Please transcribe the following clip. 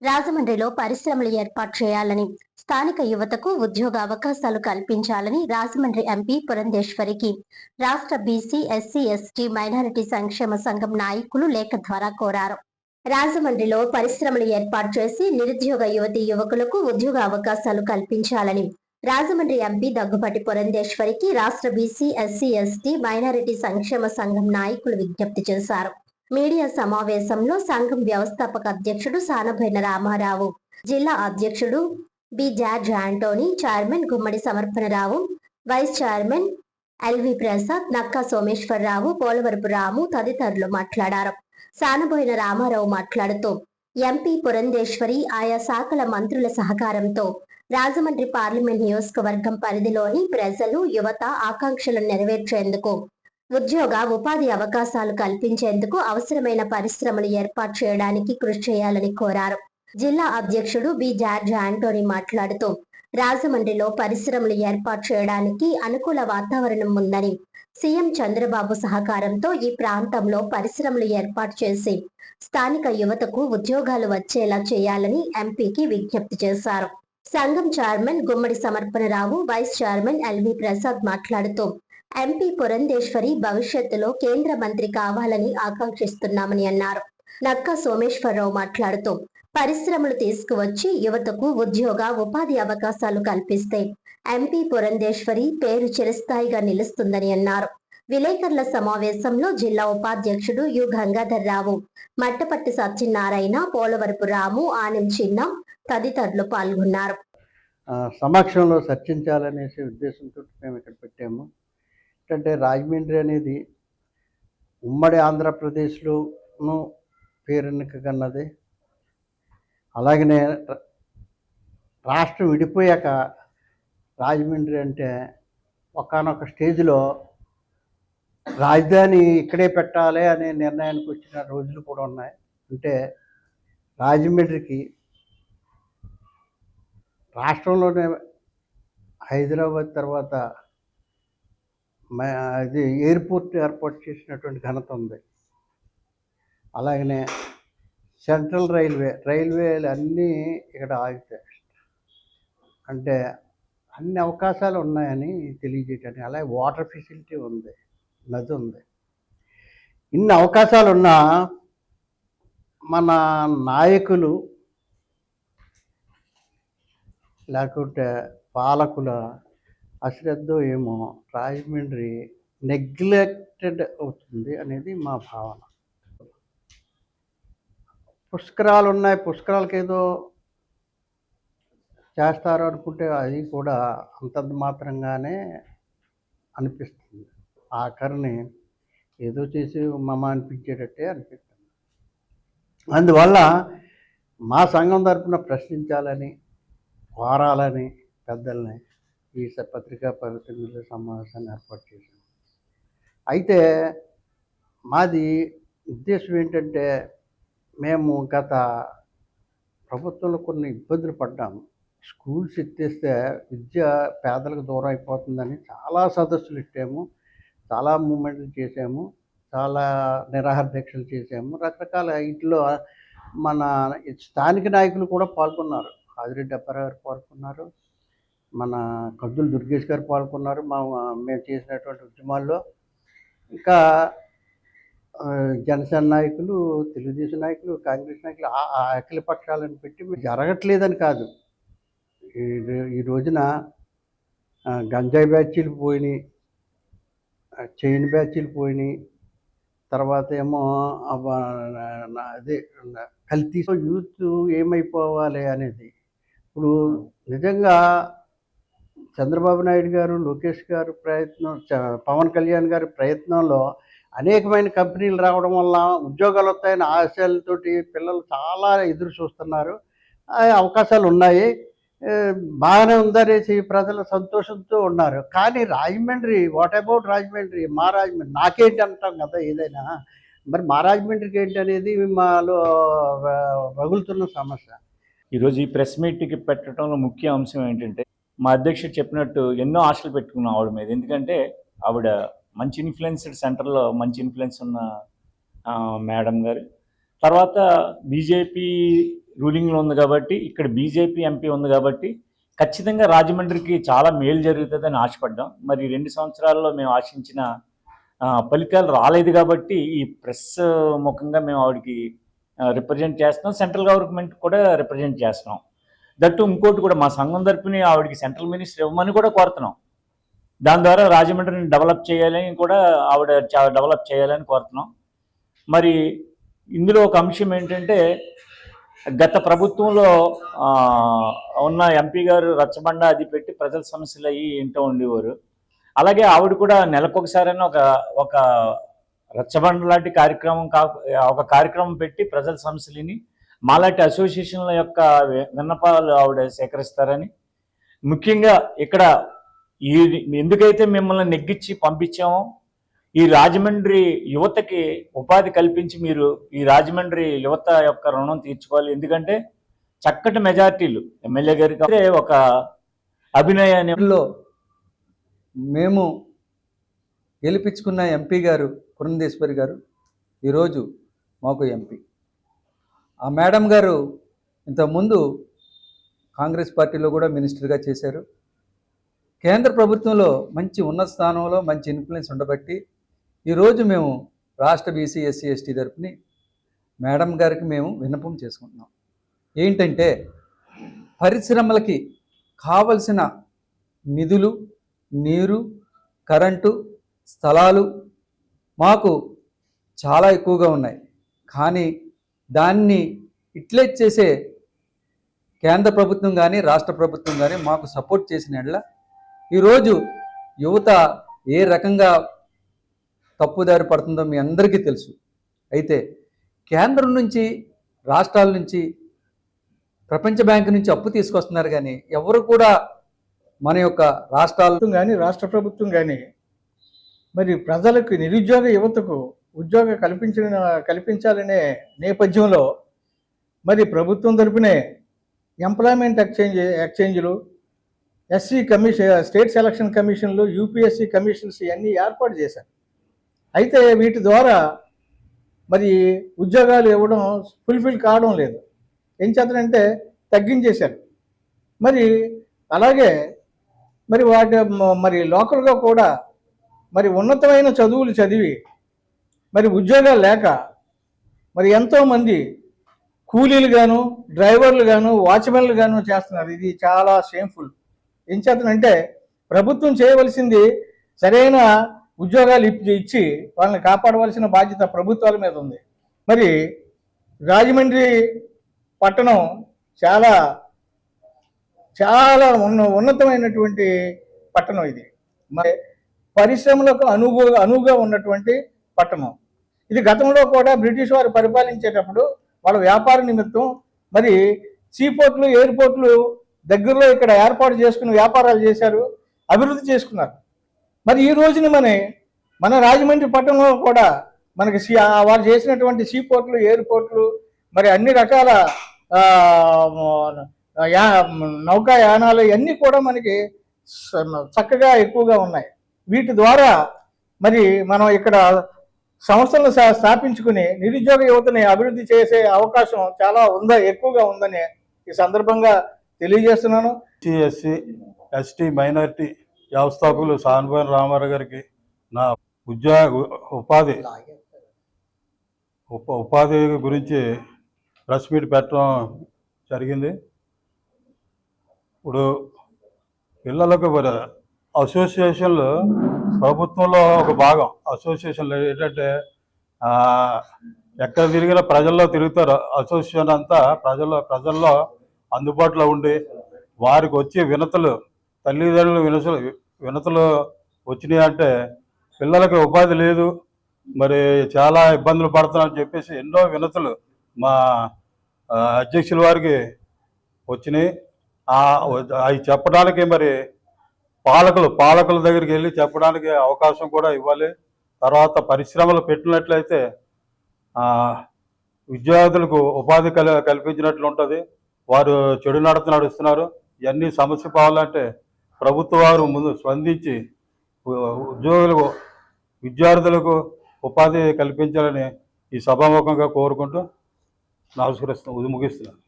రాజమండ్రిలో పరిశ్రమలు ఏర్పాటు చేయాలని, స్థానిక యువతకు ఉద్యోగ అవకాశాలు కల్పించాలని రాజమండ్రి ఎంపీ పురంధేశ్వరికి రాష్ట్ర బీసీ, ఎస్సీ, ఎస్టీ, మైనారిటీ సంక్షేమ సంఘం నాయకులు లేఖ ద్వారా కోరారు. రాజమండ్రిలో పరిశ్రమలు ఏర్పాటు చేసి నిరుద్యోగ యువతీ యువకులకు ఉద్యోగ అవకాశాలు కల్పించాలని రాజమండ్రి ఎంపీ దగ్గుపాటి పురంధేశ్వరికి రాష్ట్ర బీసీ, ఎస్సీ, ఎస్టీ, మైనారిటీ సంక్షేమ సంఘం నాయకులు విజ్ఞప్తి చేశారు. మీడియా సమావేశంలో సంఘం వ్యవస్థాపక అధ్యక్షుడు సానబోయిన రామారావు, జిల్లా అధ్యక్షుడు B George Antony, chairman Gummadi Samarpanarao, vice chairman LV Prasad, Nakka Someswararao, Polavarapu Ramu తదితరులు మాట్లాడారు. సానబోయిన రామారావు మాట్లాడుతూ ఎంపీ పురంధేశ్వరి ఆయా శాఖల మంత్రుల సహకారంతో రాజమండ్రి పార్లమెంట్ నియోజకవర్గం పరిధిలోని ప్రజలు, యువత ఆకాంక్షలను నెరవేర్చేందుకు ఉద్యోగ ఉపాధి అవకాశాలు కల్పించేందుకు అవసరమైన పరిశ్రమలు ఏర్పాటు చేయడానికి కృషి చేయాలని కోరారు. జిల్లా అధ్యక్షుడు బి జార్జ్ ఆంటోనీ మాట్లాడుతూ రాజమండ్రిలో పరిశ్రమలు ఏర్పాటు చేయడానికి అనుకూల వాతావరణం ఉందని, సీఎం చంద్రబాబు సహకారంతో ఈ ప్రాంతంలో పరిశ్రమలు ఏర్పాటు చేసి స్థానిక యువతకు ఉద్యోగాలు వచ్చేలా చేయాలని ఎంపీకి విజ్ఞప్తి చేశారు. సంఘం chairman Gummadi Samarpanarao, vice chairman LV Prasad మాట్లాడుతూ ఎంపీ పురంధేశ్వరి భవిష్యత్తులో కేంద్ర మంత్రి కావాలని ఆకాంక్షిస్తున్నామని అన్నారు. నక్కా సోమేశ్వరరావు మాట్లాడుతూ పరిశ్రమలు తీసుకువచ్చి యువతకు ఉద్యోగ ఉపాధి అవకాశాలు కల్పిస్తే ఎంపీ పురంధేశ్వరి పేరు చిరస్థాయిగా నిలుస్తుందని అన్నారు. విలేకరుల సమావేశంలో జిల్లా ఉపాధ్యక్షుడు యు గంగాధర్ రావు, మట్టపట్టి సత్యనారాయణ, పోలవరపు రాము, ఆనం చిన్న తదితరులు పాల్గొన్నారు. సమక్షంలో చర్చించాలనేసి ఉద్దేశంతో మేము ఇక్కడ పెట్టాము. ఏంటంటే రాజమండ్రి అనేది ఉమ్మడి ఆంధ్రప్రదేశ్లోనూ పేరెన్నిక కన్నది. అలాగనే రాష్ట్రం విడిపోయాక రాజమండ్రి అంటే ఒకానొక స్టేజ్లో రాజధాని ఇక్కడే పెట్టాలి అనే నిర్ణయానికి వచ్చిన రోజులు కూడా ఉన్నాయి. అంటే రాజమండ్రికి రాష్ట్రంలోనే హైదరాబాద్ తర్వాత అది ఎయిర్పోర్ట్ ఏర్పాటు చేసినటువంటి ఘనత ఉంది. అలాగనే సెంట్రల్ రైల్వేలు అన్నీ ఇక్కడ ఆగుతాయి. అంటే అన్ని అవకాశాలు ఉన్నాయని తెలియజేయటానికి. అలాగే వాటర్ ఫెసిలిటీ ఉంది, నది ఉంది. ఇన్ని అవకాశాలు ఉన్నా మన నాయకులు లేకుంటే పాలకుల అశ్రద్ధ ఏమో రాజమండ్రి నెగ్లెక్టెడ్ అవుతుంది అనేది మా భావన. పుష్కరాలు ఉన్నాయి, పుష్కరాలకి ఏదో చేస్తారు అనుకుంటే అది కూడా అంతంత మాత్రంగానే అనిపిస్తుంది. ఆఖరిని ఏదో చేసి మమ అనిపించేటట్టే అనిపిస్తుంది. అందువల్ల మా సంఘం తరఫున ప్రశ్నించాలని, కోరాలని పెద్దల్ని ఈ పత్రికా ప్రతినిధుల సమావేశాన్ని ఏర్పాటు చేశాం. అయితే మాది ఉద్దేశం ఏంటంటే, మేము గత ప్రభుత్వంలో కొన్ని ఇబ్బందులు పడ్డాము. స్కూల్స్ ఎత్తేస్తే విద్య పేదలకు దూరం అయిపోతుందని చాలా సదస్సులు ఇట్టాము, చాలా మూమెంట్లు చేసాము, చాలా నిరాహార దీక్షలు చేసాము. రకరకాల వీటిలో మన స్థానిక నాయకులు కూడా పాల్గొన్నారు. ఆదిరెడ్డి అప్పారావు గారు పాల్గొన్నారు, మన కద్దుల దుర్గేష్ గారు పాల్గొన్నారు మేము చేసినటువంటి ఉద్యమాల్లో. ఇంకా జనసేన నాయకులు, తెలుగుదేశం నాయకులు, కాంగ్రెస్ నాయకులు ఆ అఖిల పక్షాలను పెట్టి జరగట్లేదని కాదు. ఈ రోజున గంజాయి బ్యాచీలు పోయినాయి, చైన్ బ్యాచీలు పోయినాయి, తర్వాత ఏమో అదే కల్తీ యూత్ ఏమైపోవాలి అనేది. ఇప్పుడు నిజంగా చంద్రబాబు నాయుడు గారు, లోకేష్ గారు ప్రయత్నం, పవన్ కళ్యాణ్ గారి ప్రయత్నంలో అనేకమైన కంపెనీలు రావడం వల్ల ఉద్యోగాలు వస్తాయని ఆశలతోటి పిల్లలు చాలా ఎదురు చూస్తున్నారు. అవకాశాలు ఉన్నాయి, బాగానే ఉందనేసి ప్రజలు సంతోషంతో ఉన్నారు. కానీ రాజమండ్రి, వాట్ అబౌట్ రాజమండ్రి? మా రాజమండ్రి నాకేంటి అంటాం కదా ఏదైనా, మరి మా రాజమండ్రికి ఏంటి అనేది మాలో రగులుతున్న సమస్య. ఈరోజు ఈ ప్రెస్ మీట్కి పెట్టడంలో ముఖ్య అంశం ఏంటంటే, మా అధ్యక్షుడు చెప్పినట్టు ఎన్నో ఆశలు పెట్టుకున్నాం ఆవిడ మీద. ఎందుకంటే ఆవిడ మంచి ఇన్ఫ్లుయెన్స్డ్, సెంటర్లో మంచి ఇన్ఫ్లుయెన్స్ ఉన్న మేడం గారు. తర్వాత బీజేపీ రూలింగ్లో ఉంది కాబట్టి, ఇక్కడ బీజేపీ ఎంపీ ఉంది కాబట్టి ఖచ్చితంగా రాజమండ్రికి చాలా మేలు జరుగుతుందని ఆశపడ్డాం. మరి 2 సంవత్సరాల్లో మేము ఆశించిన ఫలితాలు రాలేదు కాబట్టి ఈ ప్రెస్ ముఖంగా మేము ఆవిడకి రిప్రజెంట్ చేస్తున్నాం. సెంట్రల్ గవర్నమెంట్ కూడా రిప్రజెంట్ చేస్తున్నాం. దట్టు ఇంకోటి కూడా మా సంఘం తరపుని ఆవిడకి సెంట్రల్ మినిస్టర్ ఇవ్వమని కూడా కోరుతున్నాం. దాని ద్వారా రాజమండ్రిని డెవలప్ చేయాలని కూడా ఆవిడ డెవలప్ చేయాలని కోరుతున్నాం. మరి ఇందులో ఒక అంశం ఏంటంటే, గత ప్రభుత్వంలో ఉన్న ఎంపీ గారు రచ్చబండ అది పెట్టి ప్రజల సమస్యలు అయ్యి ఇంటూ ఉండేవారు. అలాగే ఆవిడ కూడా నెలకొకసారైనా ఒక రచ్చబండ లాంటి కార్యక్రమం ఒక కార్యక్రమం పెట్టి ప్రజల సమస్యలని మాలాంటి అసోసియేషన్ల యొక్క విన్నపాలు ఆవిడ సేకరిస్తారని, ముఖ్యంగా ఇక్కడ ఎందుకైతే మిమ్మల్ని నెగ్గించి పంపించామో ఈ రాజమండ్రి యువతకి ఉపాధి కల్పించి మీరు ఈ రాజమండ్రి యువత యొక్క రుణం తీర్చుకోవాలి. ఎందుకంటే చక్కటి మెజార్టీలు ఎమ్మెల్యే గారికి ఒక అభినయంలో మేము గెలిపించుకున్న ఎంపీ గారు పురంధేశ్వరి గారు ఈరోజు మాకు ఎంపీ. ఆ మేడం గారు ఇంతకుముందు కాంగ్రెస్ పార్టీలో కూడా మినిస్టర్గా చేశారు. కేంద్ర ప్రభుత్వంలో మంచి ఉన్నత స్థానంలో మంచి ఇన్ఫ్లుయెన్స్ ఉండబట్టి ఈరోజు మేము రాష్ట్ర బీసీ ఎస్సీ ఎస్టీ తరపుని మేడం గారికి మేము విన్నపం చేసుకుంటున్నాం. ఏంటంటే పరిశ్రమలకి కావలసిన నిధులు, నీరు, కరెంటు, స్థలాలు మాకు చాలా ఎక్కువగా ఉన్నాయి. కానీ దాన్ని యూటిలైజ్ చేసే కేంద్ర ప్రభుత్వం కానీ రాష్ట్ర ప్రభుత్వం కానీ మాకు సపోర్ట్ చేసిన ఎడల ఈరోజు యువత ఏ రకంగా తప్పుదారి పడుతుందో మీ అందరికీ తెలుసు. అయితే కేంద్రం నుంచి, రాష్ట్రాల నుంచి, ప్రపంచ బ్యాంకు నుంచి అప్పు తీసుకొస్తున్నారు. కానీ ఎవరు కూడా మన యొక్క రాష్ట్రాలు కానీ రాష్ట్ర ప్రభుత్వం కానీ మరి ప్రజలకు, నిరుద్యోగ యువతకు ఉద్యోగం కల్పించాలనే నేపథ్యంలో మరి ప్రభుత్వం తరపునే ఎంప్లాయ్మెంట్ ఎక్స్చేంజ్లు, ఎస్సీ కమిషన్, స్టేట్ సెలక్షన్ కమిషన్లు, యూపీఎస్సీ కమిషన్స్ ఇవన్నీ ఏర్పాటు చేశారు. అయితే వీటి ద్వారా మరి ఉద్యోగాలు ఇవ్వడం ఫుల్ఫిల్ కావడం లేదు. ఏం చేతనంటే తగ్గించేశారు. మరి అలాగే మరి లోకల్గా కూడా మరి ఉన్నతమైన చదువులు చదివి మరి ఉద్యోగాలు లేక మరి ఎంతోమంది కూలీలు గాను, డ్రైవర్లు గాను, వాచ్మెన్లు గాను చేస్తున్నారు. ఇది చాలా షేమ్ఫుల్. ఏం చేతనంటే ప్రభుత్వం చేయవలసింది సరైన ఉద్యోగాలు ఇచ్చి వాళ్ళని కాపాడవలసిన బాధ్యత ప్రభుత్వాల మీద ఉంది. మరి రాజమండ్రి పట్టణం చాలా చాలా ఉన్నతమైనటువంటి పట్టణం ఇది. మరి పరిశ్రమలకు అనువుగా ఉన్నటువంటి పట్టణం ఇది. గతంలో కూడా బ్రిటిష్ వారు పరిపాలించేటప్పుడు వాళ్ళ వ్యాపార నిమిత్తం మరి సీపోర్ట్లు, ఎయిర్పోర్ట్లు దగ్గరలో ఇక్కడ ఏర్పాటు చేసుకుని వ్యాపారాలు చేశారు, అభివృద్ధి చేసుకున్నారు. మరి ఈ రోజున మన రాజమండ్రి పట్టణంలో కూడా మనకి వారు చేసినటువంటి సీపోర్ట్లు, ఎయిర్పోర్ట్లు, మరి అన్ని రకాల నౌకాయానాలు ఇవన్నీ కూడా మనకి చక్కగా ఎక్కువగా ఉన్నాయి. వీటి ద్వారా మరి మనం ఇక్కడ సంస్థలను స్థాపించుకుని నిరుద్యోగ యువతని అభివృద్ధి చేసే అవకాశం చాలా ఎక్కువగా ఉందని ఈ సందర్భంగా తెలియజేస్తున్నాను. ఎస్సీ ఎస్టీ మైనారిటీ వ్యవస్థాపకులు సానుభాని రామారావు గారికి నా ఉపాధి గురించి ప్రెస్ మీట్ పెట్టడం జరిగింది. ఇప్పుడు పిల్లలకు అసోసియేషన్లు ప్రభుత్వంలో ఒక భాగం. అసోసియేషన్లు ఏంటంటే ఎక్కడ తిరిగినా ప్రజల్లో తిరుగుతారు. అసోసియేషన్ అంతా ప్రజల్లో అందుబాటులో ఉండి వారికి వచ్చే తల్లిదండ్రుల వినతులు వచ్చినాయి అంటే పిల్లలకి ఉపాధి లేదు, మరి చాలా ఇబ్బందులు పడుతున్నారని చెప్పేసి ఎన్నో వినతులు మా అధ్యక్షుల వారికి వచ్చినాయి. అవి చెప్పడానికి మరి పాలకుల దగ్గరికి వెళ్ళి చెప్పడానికి అవకాశం కూడా ఇవ్వాలి. తర్వాత పరిశ్రమలు పెట్టినట్లయితే విద్యార్థులకు ఉపాధి కల్పించినట్లు ఉంటుంది. వారు చెడు నడుస్తున్నారు. ఇవన్నీ సమస్య పోవాలంటే ప్రభుత్వ వారు ముందు స్పందించి విద్యార్థులకు ఉపాధి కల్పించాలని ఈ సభాముఖంగా కోరుకుంటూ ముగిస్తున్నాను.